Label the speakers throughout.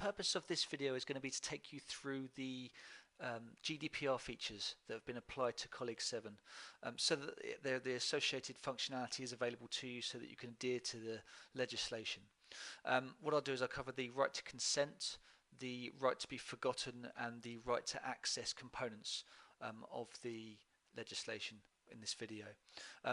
Speaker 1: purpose of this video is going to be to take you through the GDPR features that have been applied to Colleague 7 so that the associated functionality is available to you so that you can adhere to the legislation. What I'll do is I'll cover the right to consent, the right to be forgotten and the right to access components of the legislation in this video.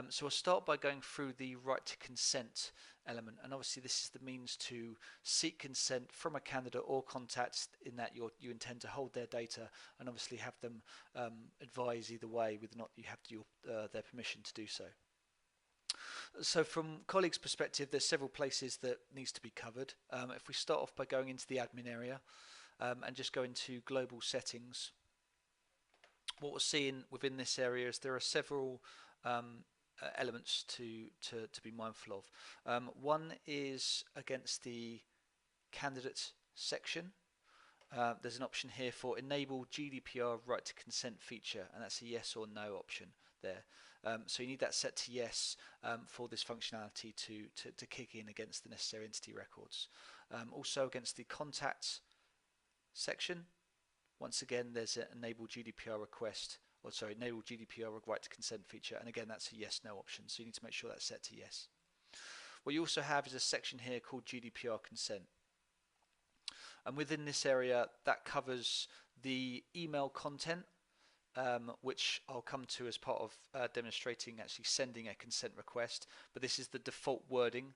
Speaker 1: So I'll start by going through the right to consent element, and obviously this is the means to seek consent from a candidate or contact in that you intend to hold their data and obviously have them advise either way whether or not you have their permission to do so. So from colleagues' perspective, there's several places that needs to be covered. If we start off by going into the admin area and just go into global settings, what we're seeing within this area is there are several elements to be mindful of. One is against the candidate section. There's an option here for enable GDPR right to consent feature, and that's a yes or no option there. So you need that set to yes for this functionality to kick in against the necessary entity records. Also against the contacts section, once again there's an enable GDPR request, or sorry, enable GDPR right to consent feature, and again that's a yes no option, so you need to make sure that's set to yes. What you also have is a section here called GDPR consent, and within this area that covers the email content, which I'll come to as part of demonstrating actually sending a consent request, but this is the default wording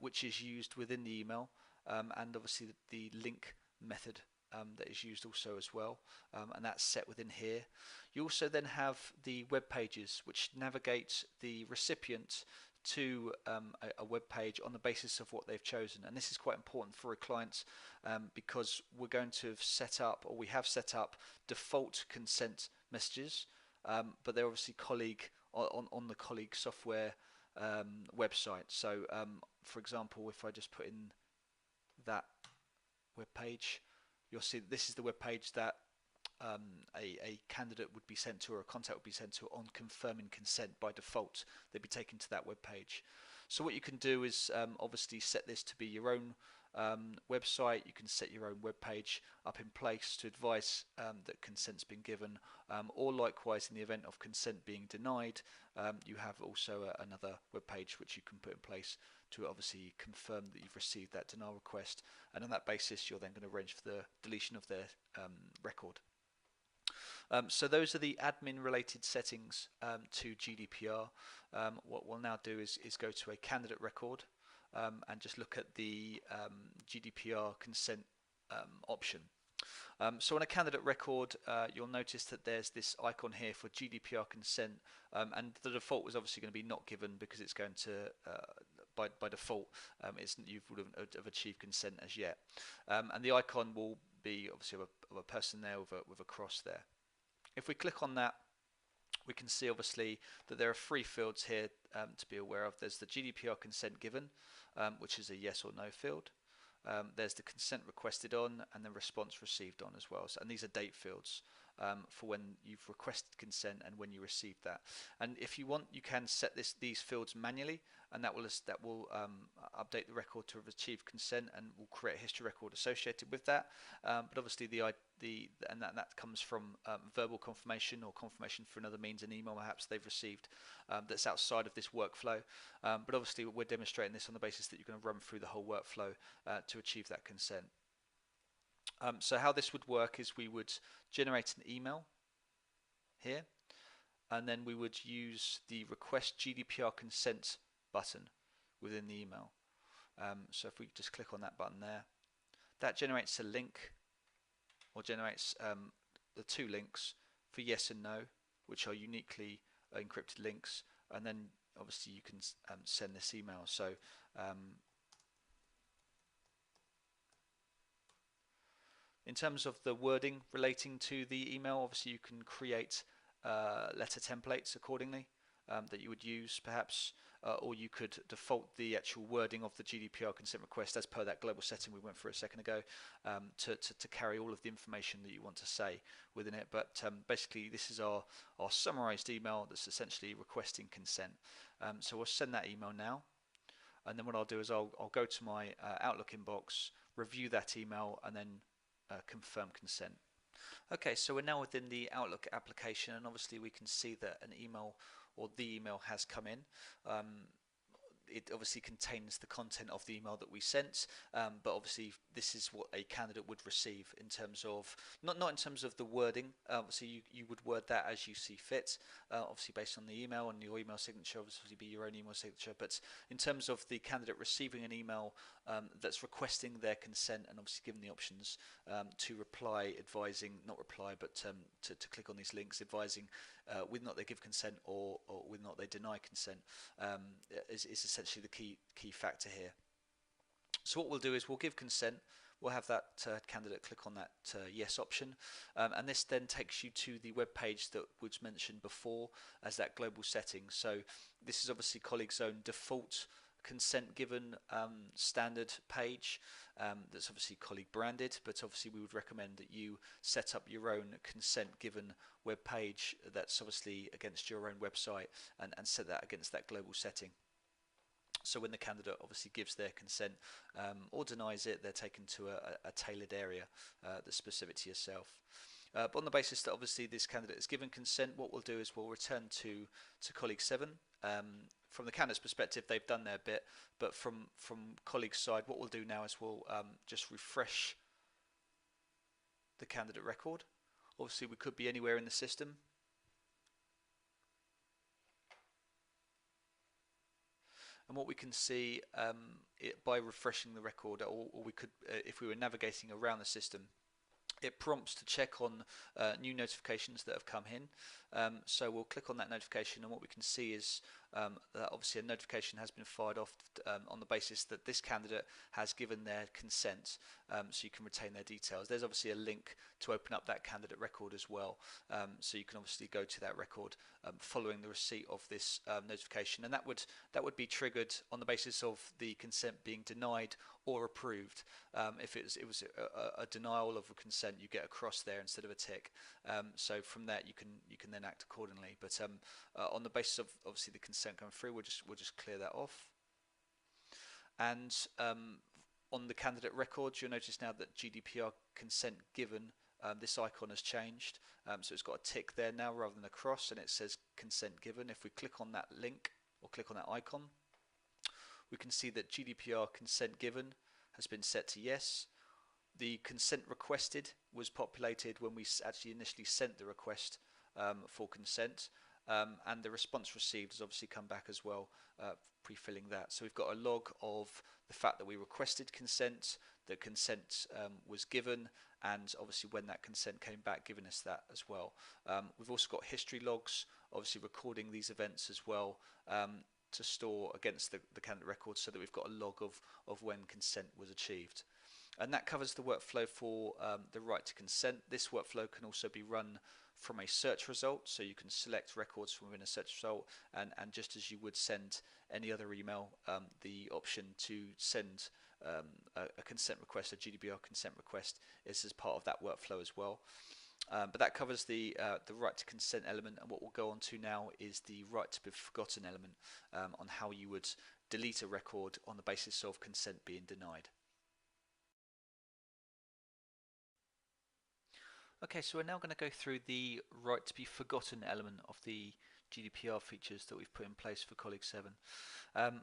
Speaker 1: which is used within the email, and obviously the link method that is used also as well, and that's set within here. You also then have the web pages which navigate the recipient to a web page on the basis of what they've chosen, and this is quite important for a client because we're going to have set up, or we have set up, default consent messages, but they're obviously colleague on the colleague software website. So for example, if I just put in that web page, you'll see that this is the web page that a candidate would be sent to, or a contact would be sent to, on confirming consent. By default they'd be taken to that web page. So what you can do is obviously set this to be your own website. You can set your own web page up in place to advise that consent's been given, or likewise in the event of consent being denied, you have also another web page which you can put in place to obviously confirm that you've received that denial request, and on that basis you're then going to arrange for the deletion of their record. So those are the admin related settings to GDPR. What we'll now do is go to a candidate record and just look at the GDPR consent option. So on a candidate record, you'll notice that there's this icon here for GDPR consent, and the default was obviously going to be not given because it's going to by default you wouldn't have achieved consent as yet, and the icon will be obviously of a person there with a cross there. If we click on that, we can see obviously that there are three fields here to be aware of. There's the GDPR consent given, which is a yes or no field. There's the consent requested on, and the response received on as well. So, and these are date fields for when you've requested consent and when you received that. And if you want, you can set these fields manually, and that will update the record to have achieved consent and will create a history record associated with that. But obviously that comes from verbal confirmation or confirmation through another means, an email perhaps they've received that's outside of this workflow. But obviously we're demonstrating this on the basis that you're going to run through the whole workflow to achieve that consent. So how this would work is we would generate an email here, and then we would use the request GDPR consent button within the email. So if we just click on that button there, that generates a link, or generates the two links for yes and no, which are uniquely encrypted links, and then obviously you can send this email. So in terms of the wording relating to the email, obviously you can create letter templates accordingly that you would use perhaps, or you could default the actual wording of the GDPR consent request as per that global setting we went through a second ago to carry all of the information that you want to say within it. But basically this is our summarized email that's essentially requesting consent. So we'll send that email now, and then what I'll do is I'll go to my Outlook inbox review that email, and then confirm consent. Okay, so we're now within the Outlook application, and obviously we can see that an email or the email has come in. It obviously contains the content of the email that we sent, but obviously this is what a candidate would receive in terms of not in terms of the wording. Obviously you would word that as you see fit, obviously based on the email, and your email signature obviously be your own email signature. But in terms of the candidate receiving an email that's requesting their consent, and obviously given the options to reply, advising, not reply, but to click on these links, advising whether or not they give consent or whether or not they deny consent, is essentially the key factor here. So what we'll do is we'll give consent. We'll have that candidate click on that yes option, and this then takes you to the web page that was mentioned before as that global setting. So this is obviously colleagues' own default consent given standard page that's obviously colleague branded, but obviously we would recommend that you set up your own consent given web page that's obviously against your own website, and set that against that global setting. So when the candidate obviously gives their consent or denies it, they're taken to a tailored area that's specific to yourself. But on the basis that obviously this candidate has given consent, what we'll do is we'll return to colleague 7. From the candidate's perspective, they've done their bit, but from colleague's side, what we'll do now is we'll just refresh the candidate record. Obviously we could be anywhere in the system. And what we can see by refreshing the record, or we could, if we were navigating around the system, it prompts to check on new notifications that have come in. So we'll click on that notification, and what we can see is that obviously a notification has been fired off on the basis that this candidate has given their consent, so you can retain their details. There's obviously a link to open up that candidate record as well, so you can obviously go to that record following the receipt of this notification, and that would be triggered on the basis of the consent being denied or approved. If it was a denial of a consent, you get a cross there instead of a tick. So from that you can then act accordingly. But on the basis of obviously the consent going through, we'll just clear that off. And on the candidate records, you'll notice now that GDPR consent given, this icon has changed. So it's got a tick there now rather than a cross, and it says consent given. If we click on that link or click on that icon, we can see that GDPR consent given has been set to yes. The consent requested was populated when we actually initially sent the request for consent, and the response received has obviously come back as well, pre-filling that. So we've got a log of the fact that we requested consent, that consent was given, and obviously when that consent came back, giving us that as well. We've also got history logs, obviously recording these events as well, to store against the candidate record, so that we've got a log of when consent was achieved. And that covers the workflow for the right to consent. This workflow can also be run from a search result, so you can select records from within a search result, and just as you would send any other email, the option to send a consent request, a GDPR consent request, is as part of that workflow as well. But that covers the right to consent element, and what we'll go on to now is the right to be forgotten element, on how you would delete a record on the basis of consent being denied. Okay, so we're now going to go through the right to be forgotten element of the GDPR features that we've put in place for colleague 7.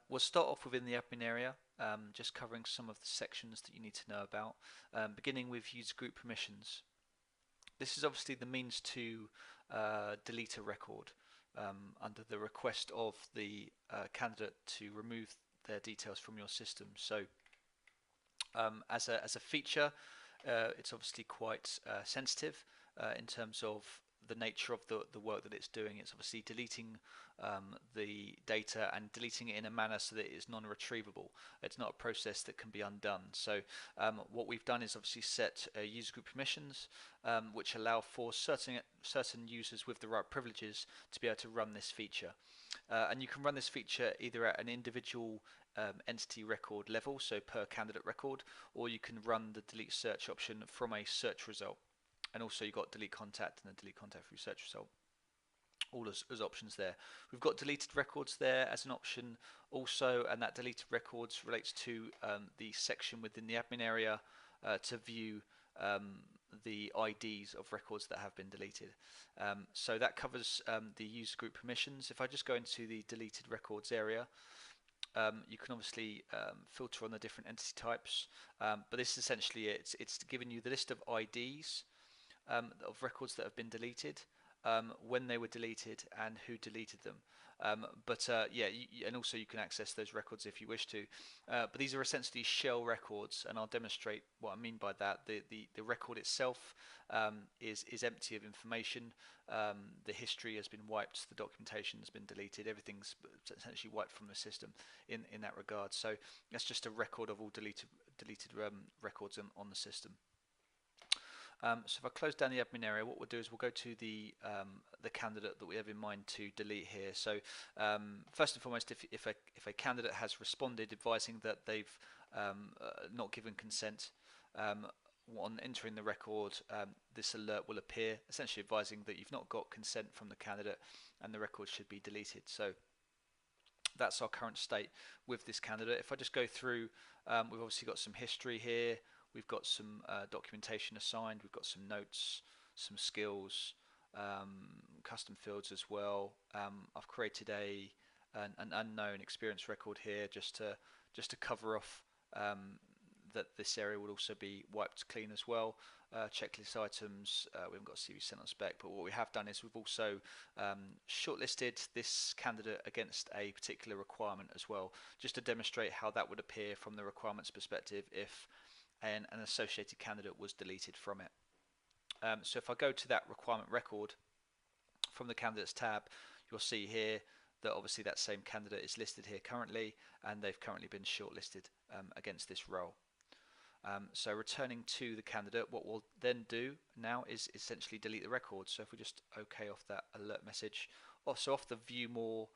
Speaker 1: We'll start off within the admin area, just covering some of the sections that you need to know about, beginning with user group permissions. This is obviously the means to delete a record under the request of the candidate to remove their details from your system. So as a feature, it's obviously quite sensitive in terms of the nature of the work that it's doing. It's obviously deleting the data and deleting it in a manner so that it's non-retrievable. It's not a process that can be undone. So what we've done is obviously set user group permissions, which allow for certain users with the right privileges to be able to run this feature. And you can run this feature either at an individual entity record level, so per candidate record, or you can run the delete search option from a search result. And also you've got delete contact and the delete contact through search result. all as options there. We've got deleted records there as an option also, and that deleted records relates to the section within the admin area to view the IDs of records that have been deleted. So that covers the user group permissions. If I just go into the deleted records area, you can obviously filter on the different entity types, but this is essentially it. It's giving you the list of IDs of records that have been deleted, when they were deleted, and who deleted them. Yeah, and also you can access those records if you wish to. But these are essentially shell records, and I'll demonstrate what I mean by that. The record itself is empty of information. The history has been wiped, the documentation has been deleted, everything's essentially wiped from the system in that regard. So that's just a record of all deleted records on the system. So if I close down the admin area, what we'll do is we'll go to the candidate that we have in mind to delete here. So first and foremost, if a candidate has responded advising that they've not given consent on entering the record, this alert will appear, essentially advising that you've not got consent from the candidate and the record should be deleted. So that's our current state with this candidate. If I just go through, we've obviously got some history here. We've got some documentation assigned, we've got some notes, some skills, custom fields as well. I've created an unknown experience record here just to cover off that this area will also be wiped clean as well. Checklist items, we haven't got a CV sent on spec, but what we have done is we've also shortlisted this candidate against a particular requirement as well, just to demonstrate how that would appear from the requirements perspective if an associated candidate was deleted from it. So if I go to that requirement record from the candidates tab, you'll see here that obviously that same candidate is listed here currently, and they've currently been shortlisted against this role. So returning to the candidate, what we'll then do now is essentially delete the record. So if we just OK off that alert message, also off the View More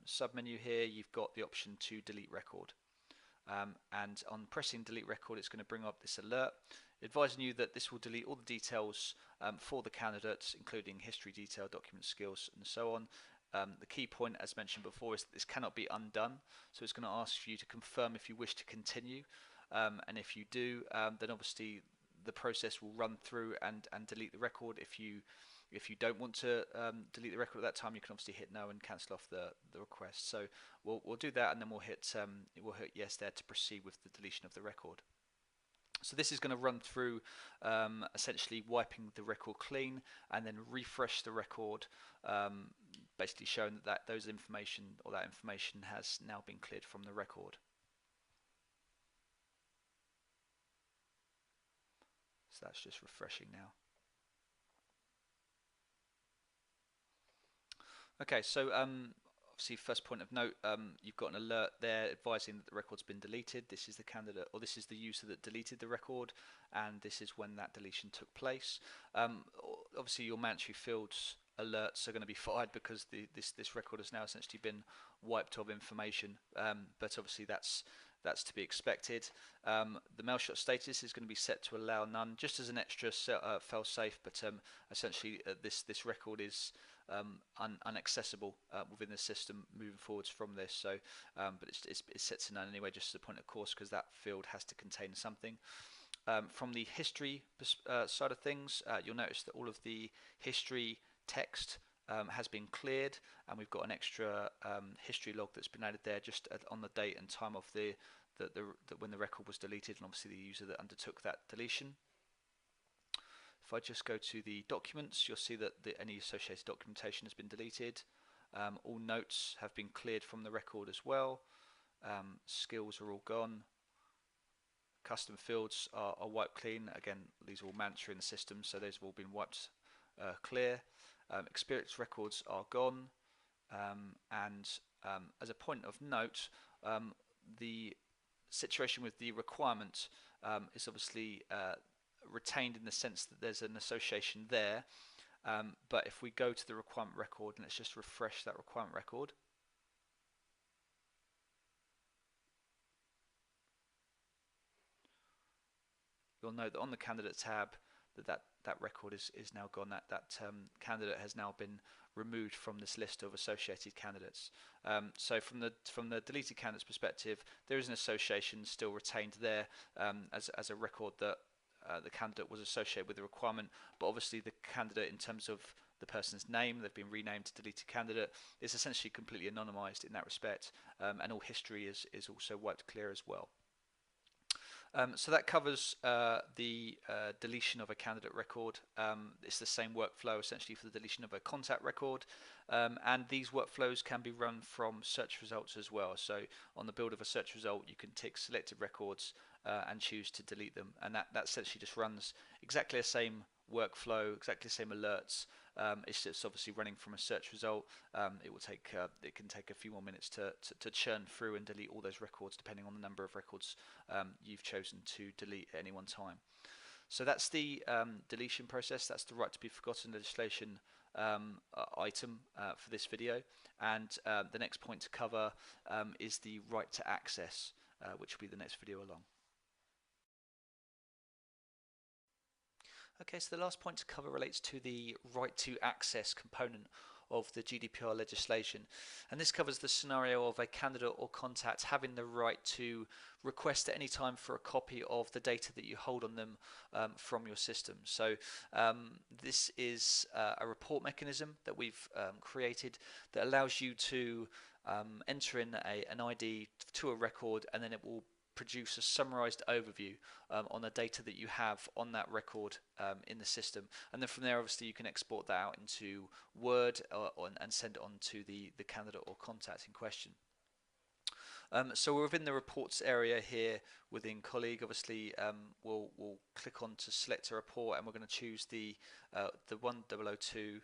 Speaker 1: submenu here, you've got the option to delete record. And on pressing delete record, it's going to bring up this alert advising you that this will delete all the details for the candidates, including history detail, document skills, and so on. The key point, as mentioned before, is that this cannot be undone, so it's going to ask for you to confirm if you wish to continue, and if you do, then obviously the process will run through and delete the record. If you don't want to delete the record at that time, you can obviously hit no and cancel off the request. So we'll do that, and then we'll hit yes there to proceed with the deletion of the record. So this is going to run through essentially wiping the record clean and then refresh the record, basically showing that that information has now been cleared from the record. So that's just refreshing now. Okay, so obviously first point of note, you've got an alert there advising that the record's been deleted. This is the candidate, or this is the user that deleted the record, and this is when that deletion took place. Obviously your mandatory fields alerts are going to be fired because this record has now essentially been wiped of information, but obviously that's to be expected. The mail shot status is going to be set to allow none, just as an extra fail safe, but essentially this record is unaccessible within the system moving forwards from this. So, but it's set to none anyway, just as a point of course, because that field has to contain something. From the history side of things, you'll notice that all of the history text has been cleared, and we've got an extra history log that's been added there just on the date and time of when the record was deleted, and obviously the user that undertook that deletion. If I just go to the documents, you'll see that any associated documentation has been deleted. All notes have been cleared from the record as well. Skills are all gone. Custom fields are wiped clean. Again, these are all mandatory in the system, so those have all been wiped clear. Experience records are gone. And as a point of note, the situation with the requirement is obviously retained in the sense that there's an association there, but if we go to the requirement record and let's just refresh that requirement record, you'll note that on the candidate tab that record is now gone. That candidate has now been removed from this list of associated candidates. So from the deleted candidates perspective, there is an association still retained there as a record that the candidate was associated with the requirement, but obviously the candidate, in terms of the person's name, they've been renamed to deleted candidate, is essentially completely anonymized in that respect, and all history is also wiped clear as well. So that covers the deletion of a candidate record. It's the same workflow essentially for the deletion of a contact record, and these workflows can be run from search results as well. So on the build of a search result, you can tick selected records and choose to delete them, and that essentially just runs exactly the same workflow, exactly the same alerts. It's just obviously running from a search result. It can take a few more minutes to churn through and delete all those records, depending on the number of records you've chosen to delete at any one time. So that's the deletion process. That's the right to be forgotten legislation item for this video. And the next point to cover is the right to access, which will be the next video along. Okay, so the last point to cover relates to the right to access component of the GDPR legislation, and this covers the scenario of a candidate or contact having the right to request at any time for a copy of the data that you hold on them from your system. So this is a report mechanism that we've created that allows you to enter in an ID to a record, and then it will produce a summarized overview on the data that you have on that record in the system, and then from there obviously you can export that out into Word and send it on to the candidate or contact in question. So we're within the reports area here within Colleague. Obviously we'll click on to select a report, and we're going to choose the 1002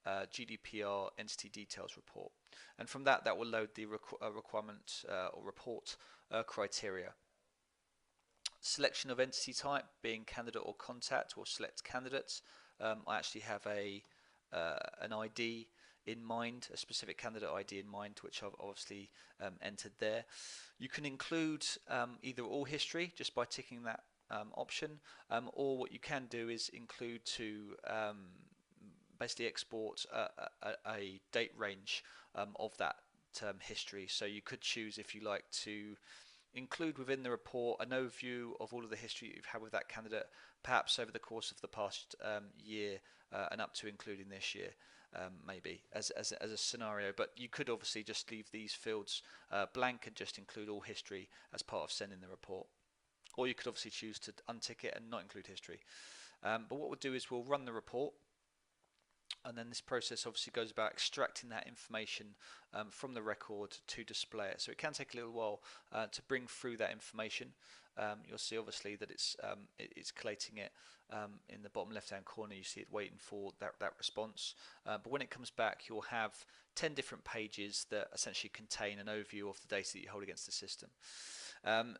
Speaker 1: GDPR entity details report, and from that will load the requirement or report criteria. Selection of entity type being candidate or contact, or select candidates. I actually have an ID in mind, a specific candidate ID in mind, which I've obviously entered there. You can include either all history just by ticking that option, or what you can do is include to basically export a date range of that history. So you could choose, if you like, to include within the report an overview of all of the history you've had with that candidate, perhaps over the course of the past year and up to including this year, maybe as a scenario. But you could obviously just leave these fields blank and just include all history as part of sending the report, or you could obviously choose to untick it and not include history. But what we'll do is we'll run the report, and then this process obviously goes about extracting that information from the record to display it. So it can take a little while to bring through that information. You'll see obviously that it's collating it in the bottom left hand corner. You see it waiting for that response, but when it comes back, you'll have 10 different pages that essentially contain an overview of the data that you hold against the system.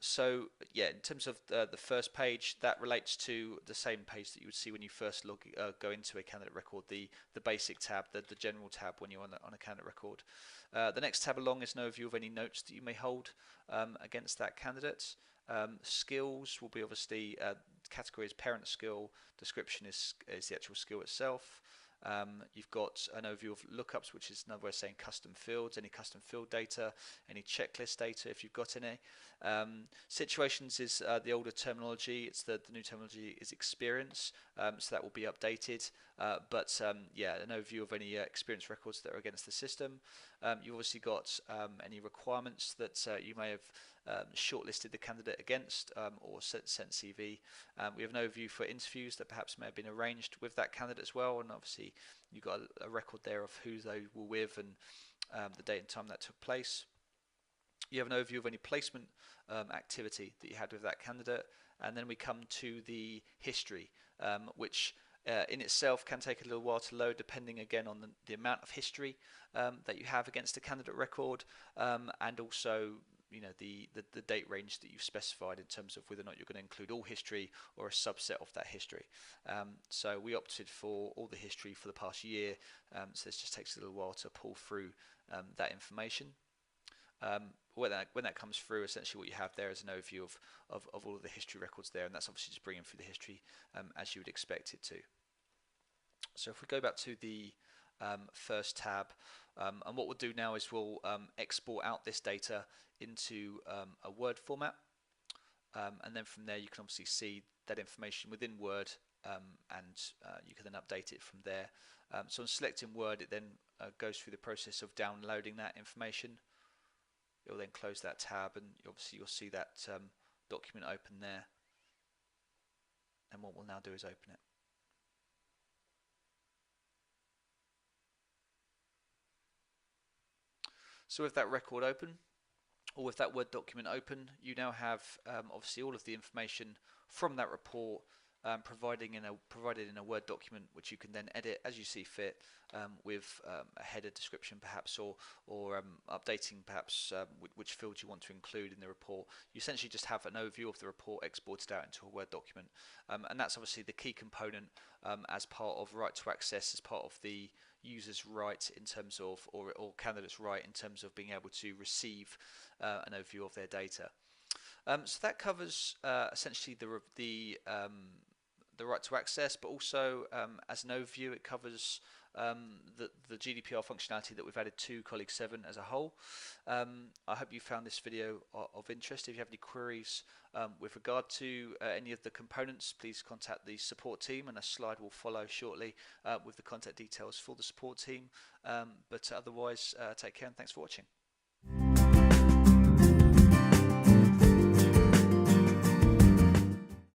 Speaker 1: So yeah, in terms of the first page, that relates to the same page that you would see when you first go into a candidate record, the basic tab, the general tab when you're on a candidate record. The next tab along is an overview of any notes that you may hold against that candidate. Skills will be obviously category is parent skill, description is the actual skill itself. You've got an overview of lookups, which is another way of saying custom fields, any custom field data, any checklist data if you've got any. Situations is the older terminology, it's the new terminology is experience, so that will be updated. Yeah, an overview of any experience records that are against the system. You've obviously got any requirements that you may have shortlisted the candidate against or sent CV. We have an overview for interviews that perhaps may have been arranged with that candidate as well, and obviously you've got a record there of who they were with and the date and time that took place. You have an overview of any placement activity that you had with that candidate, and then we come to the history, which in itself can take a little while to load, depending again on the amount of history that you have against a candidate record, and also the date range that you've specified in terms of whether or not you're going to include all history or a subset of that history. So we opted for all the history for the past year, so this just takes a little while to pull through that information. When that comes through, essentially what you have there is an overview of all of the history records there, and that's obviously just bringing through the history as you would expect it to. So if we go back to the first tab, and what we'll do now is we'll export out this data into a Word format, and then from there you can obviously see that information within Word, and you can then update it from there. So on selecting Word, it then goes through the process of downloading that information. It will then close that tab, and obviously you'll see that document open there. And what we'll now do is open it. So with that record open, or with that Word document open, you now have obviously all of the information from that report provided in a Word document, which you can then edit as you see fit, with a header description perhaps, or updating perhaps which fields you want to include in the report. You essentially just have an overview of the report exported out into a Word document, and that's obviously the key component as part of right to access, as part of the user's right in terms of, or candidate's right in terms of being able to receive an overview of their data. So that covers essentially the right to access, but also as an overview, it covers the GDPR functionality that we've added to Colleague 7 as a whole. I hope you found this video of interest. If you have any queries with regard to any of the components, please contact the support team, and a slide will follow shortly with the contact details for the support team. But otherwise, take care and thanks for watching.